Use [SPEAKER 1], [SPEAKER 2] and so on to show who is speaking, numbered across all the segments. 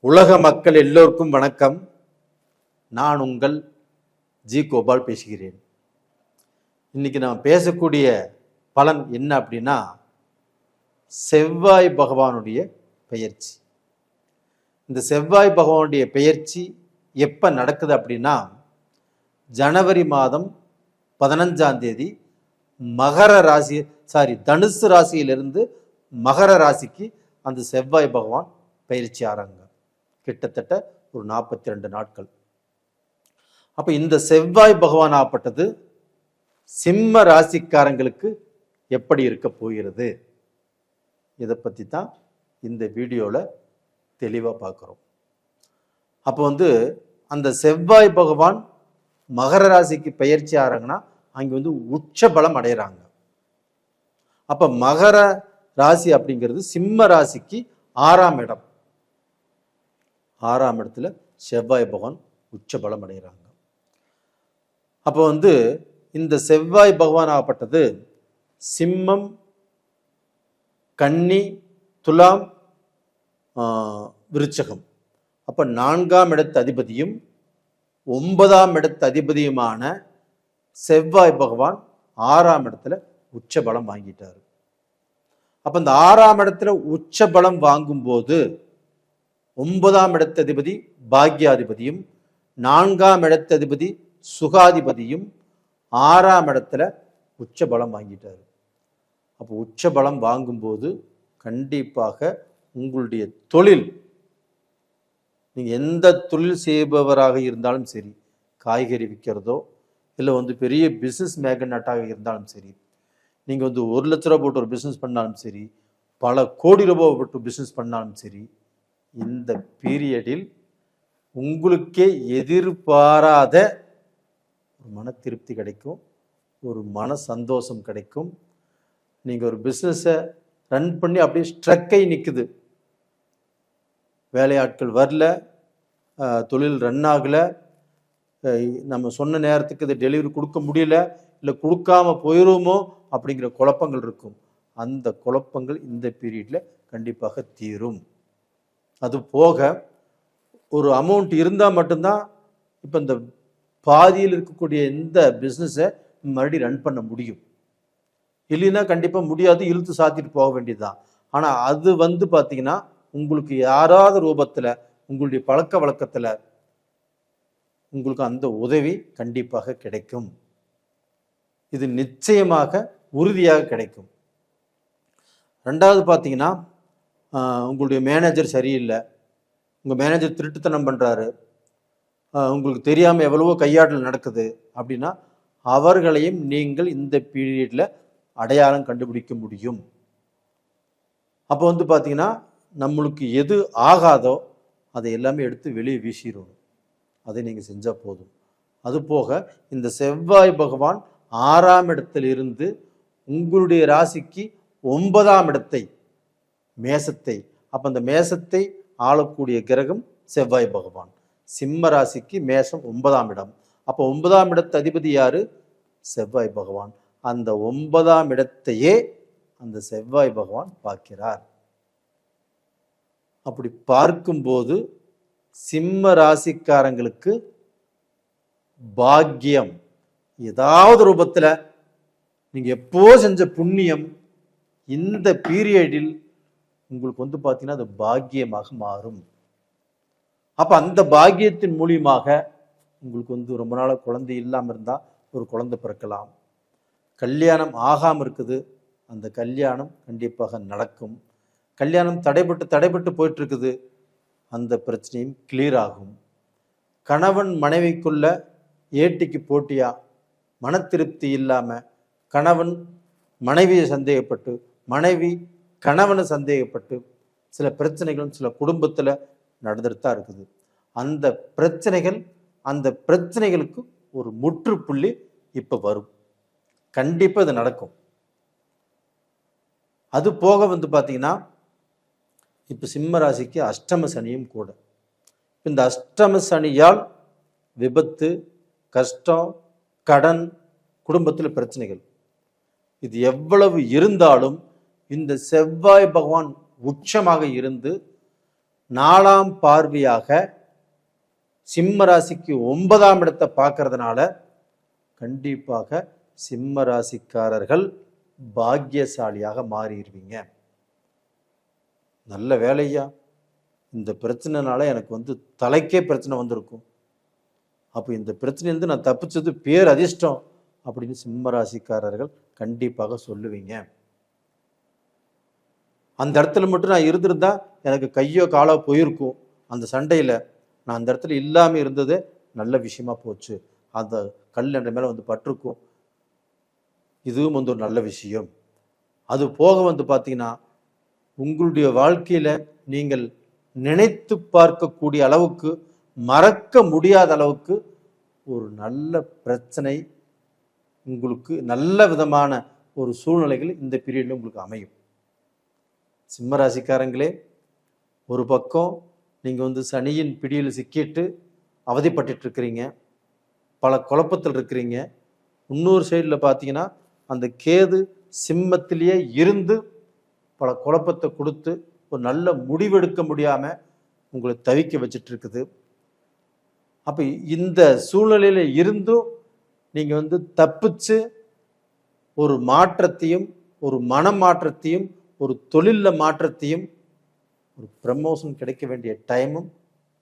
[SPEAKER 1] உலக மக்கள் எல்லோருக்கும் வணக்கம். நான் உங்கள் ஜி கோபால் பேசுகிறேன். இன்னைக்கு நான் பேசக்கூடிய பலன் என்ன அப்படின்னா, செவ்வாய் பகவானுடைய பெயர்ச்சி. இந்த செவ்வாய் பகவானுடைய பெயர்ச்சி எப்போ நடக்குது அப்படின்னா, ஜனவரி மாதம் 15ஆம் தேதி தனுசு ராசியிலிருந்து மகர ராசிக்கு அந்த செவ்வாய் பகவான் பயிற்சி ஆறாங்க. கிட்டத்தட்ட ஒரு 42 நாட்கள். அப்ப இந்த செவ்வாய் பகவான் ஆப்பட்டது சிம்ம ராசிக்காரங்களுக்கு எப்படி இருக்க போகிறது, இதை பத்தி தான் இந்த வீடியோல தெளிவா பார்க்கிறோம். அப்போ அந்த செவ்வாய் பகவான் மகர ராசிக்கு பயிற்சி ஆறாங்கன்னா அங்க உச்ச பலம் அடைகிறாங்க. அப்ப மகர ராசி அப்படிங்கிறது சிம்ம ராசிக்கு 6ஆம் இடம். 6ஆம் இடத்துல செவ்வாய் பகவான் உச்ச பலம் அடைகிறாங்க. அப்போ இந்த செவ்வாய் பகவான் ஆகப்பட்டது சிம்மம், கன்னி, துலாம், விருச்சகம். அப்ப 4ஆம் இடத்து அதிபதியும் 9ஆம் இடத்து அதிபதியுமான செவ்வாய் பகவான் 6ஆம் இடத்துல உச்ச பலம் வாங்கிட்டாரு. அப்ப இந்த 6ஆம் இடத்துல உச்ச பலம் வாங்கும் போது 9ஆம் இடத்து அதிபதி பாக்யாதிபதியும் 4ஆம் இடத்து அதிபதி சுகாதிபதியும் 6ஆம் இடத்துல உச்ச பலம் வாங்கிட்டாரு. அப்போ உச்ச பலம் வாங்கும்போது கண்டிப்பாக உங்களுடைய தொழில், நீங்க எந்த தொழில் செய்பவராக இருந்தாலும் சரி, காய்கறி விற்கிறதோ இல்லை பெரிய பிஸ்னஸ் மேக்னட்டாக இருந்தாலும் சரி, நீங்க 1 லட்ச ரூபா போட்டு ஒரு பிஸ்னஸ் பண்ணாலும் சரி, பல கோடி ரூபாய் போட்டு பிஸ்னஸ் பண்ணாலும் சரி, இந்த பீரியடில் உங்களுக்கே எதிர்பாராத ஒரு மன திருப்தி கிடைக்கும், ஒரு மன சந்தோஷம் கிடைக்கும். நீங்கள் ஒரு பிஸ்னஸை ரன் பண்ணி அப்படியே ஸ்ட்ரக்கை நிற்குது, வேலையாட்கள் வரல, தொழில் ரன் ஆகலை, நம்ம சொன்ன நேரத்துக்கு இதை டெலிவரி கொடுக்க முடியல, இல்லை கொடுக்காம போயிடுமோ அப்படிங்கிற குழப்பங்கள் இருக்கும். அந்த குழப்பங்கள் இந்த பீரியடில் கண்டிப்பாக தீரும். அது போக ஒரு அமௌண்ட் இருந்தால் மட்டும்தான் இப்போ இந்த பாதியில் இருக்கக்கூடிய இந்த பிஸ்னஸை மறுபடியும் ரன் பண்ண முடியும். இல்லைன்னா கண்டிப்பாக முடியாது, இழுத்து சாத்திட்டு போக வேண்டியதுதான். ஆனால் அது பார்த்தீங்கன்னா உங்களுக்கு யாராவது ரூபத்தில், உங்களுடைய பழக்க வழக்கத்தில் உங்களுக்கு அந்த உதவி கண்டிப்பாக கிடைக்கும். இது நிச்சயமாக உறுதியாக கிடைக்கும். 2வது பார்த்தீங்கன்னா, உங்களுடைய மேனேஜர் சரியில்லை, உங்கள் மேனேஜர் திருட்டுத்தனம் பண்ணுறாரு, உங்களுக்கு தெரியாமல் எவ்வளவோ கையாடல் நடக்குது அப்படின்னா அவர்களையும் நீங்கள் இந்த பீரியடில் அடையாளம் கண்டுபிடிக்க முடியும். அப்போ பார்த்தீங்கன்னா நம்மளுக்கு எது ஆகாதோ அதை எல்லாமே எடுத்து வெளியே வீசிடணும். அதை நீங்கள் செஞ்சால் போதும். அது போக இந்த செவ்வாய் பகவான் 6ஆம் இடத்திலிருந்து உங்களுடைய ராசிக்கு 9ஆம் இடத்தை, மேசத்தை, அப்போ அந்த மேசத்தை ஆளக்கூடிய கிரகம் செவ்வாய் பகவான். சிம்ம ராசிக்கு மேசம் 9ஆம் இடம். அப்போ 9ஆம் இடத்து அதிபதி யாரு? செவ்வாய் பகவான். அந்த 9ஆம் இடத்தையே அந்த செவ்வாய் பகவான் பார்க்கிறார். அப்படி பார்க்கும்போது சிம்ம ராசிக்காரங்களுக்கு பாக்கியம், ஏதாவது ரூபத்தில் நீங்க எப்போ செஞ்ச புண்ணியம் இந்த பீரியடில் உங்களுக்கு பார்த்தீங்கன்னா அது பாக்கியமாக மாறும். அப்ப அந்த பாக்கியத்தின் மூலியமாக உங்களுக்கு ரொம்ப நாள் குழந்தை இல்லாமல் இருந்தால் ஒரு குழந்தை பிறக்கலாம். கல்யாணம் ஆகாமல் இருக்குது, அந்த கல்யாணம் கண்டிப்பாக நடக்கும். கல்யாணம் தடைபட்டு போயிட்டு இருக்குது, அந்த பிரச்சனையும் கிளியர் ஆகும். கணவன் மனைவிக்குள்ள ஏட்டிக்கு போட்டியா, மன திருப்தி இல்லாம, கணவன் மனைவியை சந்தேகப்பட்டு, மனைவி கணவனை சந்தேகப்பட்டு சில பிரச்சனைகளும் சில குடும்பத்தில் நடந்துட்டு தான் இருக்குது. அந்த பிரச்சனைகளுக்கு ஒரு முற்றுப்புள்ளி இப்ப வரும். கண்டிப்பா இது நடக்கும். அது போக பார்த்தீங்கன்னா இப்ப சிம்ம ராசிக்கு அஷ்டம சனியும் கூட. இந்த அஷ்டம சனியால் விபத்து, கஷ்டம், கடன், குடும்பத்தில் பிரச்சனைகள், இது எவ்வளவு இருந்தாலும் இந்த செவ்வாய் பகவான் உச்சமாக இருந்து 4ஆம் பார்வையாக சிம்ம ராசிக்கு 9ஆம் இடத்தை பார்க்கறதுனால கண்டிப்பாக சிம்ம ராசிக்காரர்கள் பாக்கியசாலியாக மாறிடுவீங்க. நல்ல வேலையா, இந்த பிரச்சனைனால எனக்கு தலைக்கே பிரச்சனை வந்திருக்கும், அப்போ இந்த பிரச்சனையிலிருந்து நான் தப்பிச்சது பேர் அதிர்ஷ்டம் அப்படின்னு சிம்ம ராசிக்காரர்கள் கண்டிப்பாக சொல்லுவீங்க. அந்த இடத்துல மட்டும் நான் இருந்திருந்தா எனக்கு கையோ காலோ போயிருக்கும். அந்த சண்டையில் நான் அந்த இடத்துல இல்லாமல் இருந்தது நல்ல விஷயமா போச்சு. அந்த கல் என்ற மேலே பட்டிருக்கும். இதுவும் ஒரு நல்ல விஷயம். அது போக பார்த்தீங்கன்னா உங்களுடைய வாழ்க்கையில் நீங்கள் நினைத்து பார்க்கக்கூடிய அளவுக்கு, மறக்க முடியாத அளவுக்கு ஒரு நல்ல பிரச்சனை உங்களுக்கு, நல்ல விதமான ஒரு சூழ்நிலைகள் இந்த பீரியடில் உங்களுக்கு அமையும். சிம்ம ராசிக்காரங்களே, ஒரு பக்கம் நீங்கள் சனியின் பிடியில் சிக்கிட்டு அவதிப்பட்டு இருக்கிறீங்க, பல குழப்பத்தில் இருக்கிறீங்க. இன்னொரு சைடில் பார்த்தீங்கன்னா அந்த கேது சிம்மத்திலேயே இருந்து பல குழப்பத்தை கொடுத்து ஒரு நல்ல முடிவெடுக்க முடியாமல் உங்களை தவிக்க வச்சிட்டு இருக்குது. அப்போ இந்த சூழ்நிலையில் இருந்தும் நீங்கள் தப்பிச்சு ஒரு மாற்றத்தையும், ஒரு மன மாற்றத்தையும், ஒரு தொழிலில் மாற்றத்தையும், ஒரு ப்ரமோஷன் கிடைக்க வேண்டிய டைமும்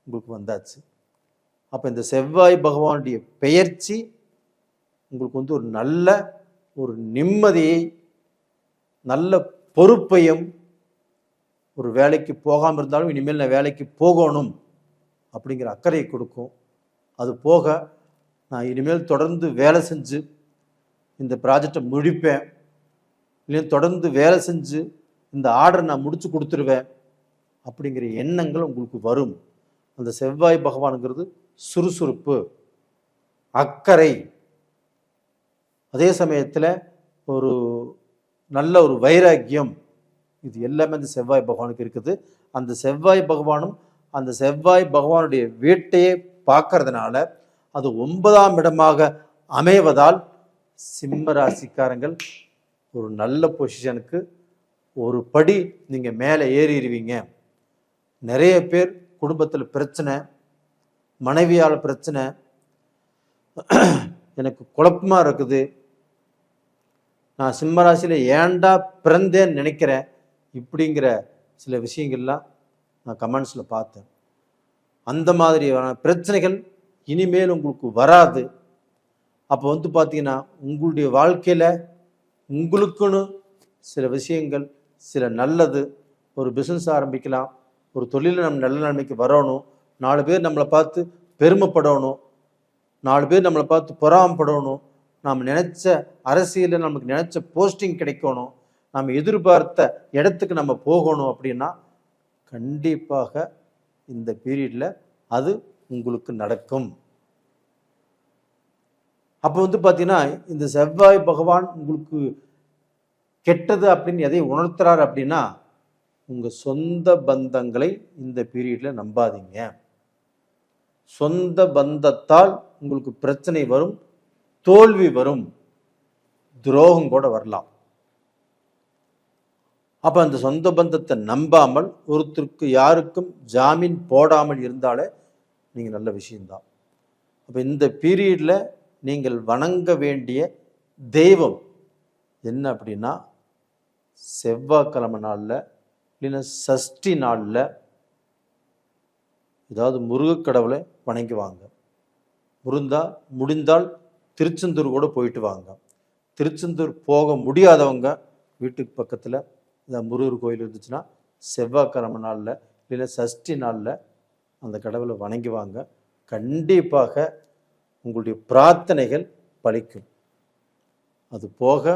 [SPEAKER 1] உங்களுக்கு வந்தாச்சு. அப்போ இந்த செவ்வாய் பகவானுடைய பெயர்ச்சி உங்களுக்கு ஒரு நல்ல ஒரு நிம்மதியை, நல்ல பொறுப்பையும், ஒரு வேலைக்கு போகாமல் இருந்தாலும் இனிமேல் நான் வேலைக்கு போகணும் அப்படிங்கிற அக்கறையை கொடுக்கும். அது போக நான் இனிமேல் தொடர்ந்து வேலை செஞ்சு இந்த ப்ராஜெக்டை முடிப்பேன், இல்லையா தொடர்ந்து வேலை செஞ்சு இந்த ஆர்டரை நான் முடிச்சு கொடுத்துருவேன் அப்படிங்கிற எண்ணங்கள் உங்களுக்கு வரும். அந்த செவ்வாய் பகவானுங்கிறது சுறுசுறுப்பு, அக்கறை, அதே சமயத்தில் ஒரு நல்ல ஒரு வைராக்கியம், இது எல்லாமே அந்த செவ்வாய் பகவானுக்கு இருக்குது. அந்த செவ்வாய் பகவானும் அந்த செவ்வாய் பகவானுடைய வீட்டையே பார்க்கறதுனால அது 9ஆம் இடமாக அமைவதால் சிம்ம ராசிக்காரங்கள் ஒரு நல்ல பொசிஷனுக்கு ஒரு படி நீங்கள் மேலே ஏறிடுவீங்க. நிறைய பேர் குடும்பத்தில் பிரச்சனை, மனைவியால் பிரச்சனை, எனக்கு குழப்பமாக இருக்குது, நான் சிம்ம ராசியில் ஏன்டா பிறந்தேன்னு நினைக்கிறேன், இப்படிங்கிற சில விஷயங்கள்லாம் நான் கமெண்ட்ஸில் பார்த்தேன். அந்த மாதிரியான பிரச்சனைகள் இனிமேல் உங்களுக்கு வராது. அப்போ பார்த்தீங்கன்னா உங்களுடைய வாழ்க்கையில் உங்களுக்குன்னு சில விஷயங்கள், சில நல்லது, ஒரு பிஸ்னஸ் ஆரம்பிக்கலாம், ஒரு தொழிலில் நம்ம நல்ல நிலைமைக்கு வரணும், 4 பேர் நம்மளை பார்த்து பெருமைப்படணும், 4 பேர் நம்மளை பார்த்து பொறாமப்படணும், நாம் நினச்ச அரசியலில் நமக்கு நினச்ச போஸ்டிங் கிடைக்கணும், நம்ம எதிர்பார்த்த இடத்துக்கு நம்ம போகணும் அப்படின்னா கண்டிப்பாக இந்த பீரியடில் அது உங்களுக்கு நடக்கும். அப்போ பார்த்தீங்கன்னா இந்த செவ்வாய் பகவான் உங்களுக்கு கெட்டது அப்படின்னு எதை உணர்த்துறாரு அப்படின்னா, உங்கள் சொந்த பந்தங்களை இந்த பீரியடில் நம்பாதீங்க. சொந்த பந்தத்தால் உங்களுக்கு பிரச்சனை வரும், தோல்வி வரும், துரோகம் கூட வரலாம். அப்போ அந்த சொந்த பந்தத்தை நம்பாமல் ஒருத்தருக்கு யாருக்கும் ஜாமீன் போடாமல் இருந்தாலே நீங்கள் நல்ல விஷயம்தான். அப்போ இந்த பீரியடில் நீங்கள் வணங்க வேண்டிய தெய்வம் என்ன அப்படின்னா, செவ்வாய்க்கிழமை நாளில் இல்லைன்னா சஷ்டி நாளில் ஏதாவது முருகக்கடவுளை வணங்கி வாங்க. முடிந்தால் திருச்செந்தூர் கூட போயிட்டு வாங்க. திருச்செந்தூர் போக முடியாதவங்க வீட்டுக்கு பக்கத்தில் இந்த முருகர் கோயில் இருந்துச்சுன்னா செவ்வாய்க்கிழமை நாளில் இல்லைன்னா சஷ்டி நாளில் அந்த கடவுளை வணங்கி வாங்க. கண்டிப்பாக உங்களுடைய பிரார்த்தனைகள் பலிக்கும். அது போக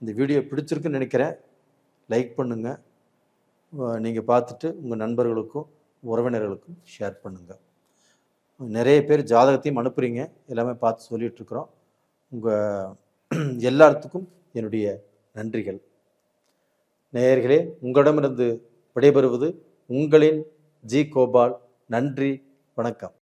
[SPEAKER 1] இந்த வீடியோ பிடிச்சிருக்குன்னு நினைக்கிறேன். லைக் பண்ணுங்கள், நீங்கள் பார்த்துட்டு உங்கள் நண்பர்களுக்கும் உறவினர்களுக்கும் ஷேர் பண்ணுங்கள். நிறைய பேர் ஜாதகத்தையும் அனுப்புகிறீங்க, எல்லாமே பார்த்து சொல்லிகிட்ருக்குறோம். உங்கள் எல்லாத்துக்கும் என்னுடைய நன்றிகள். நேயர்களே, உங்களிடமிருந்து விடைபெறுவது உங்களின் ஜி கோபால். நன்றி, வணக்கம்.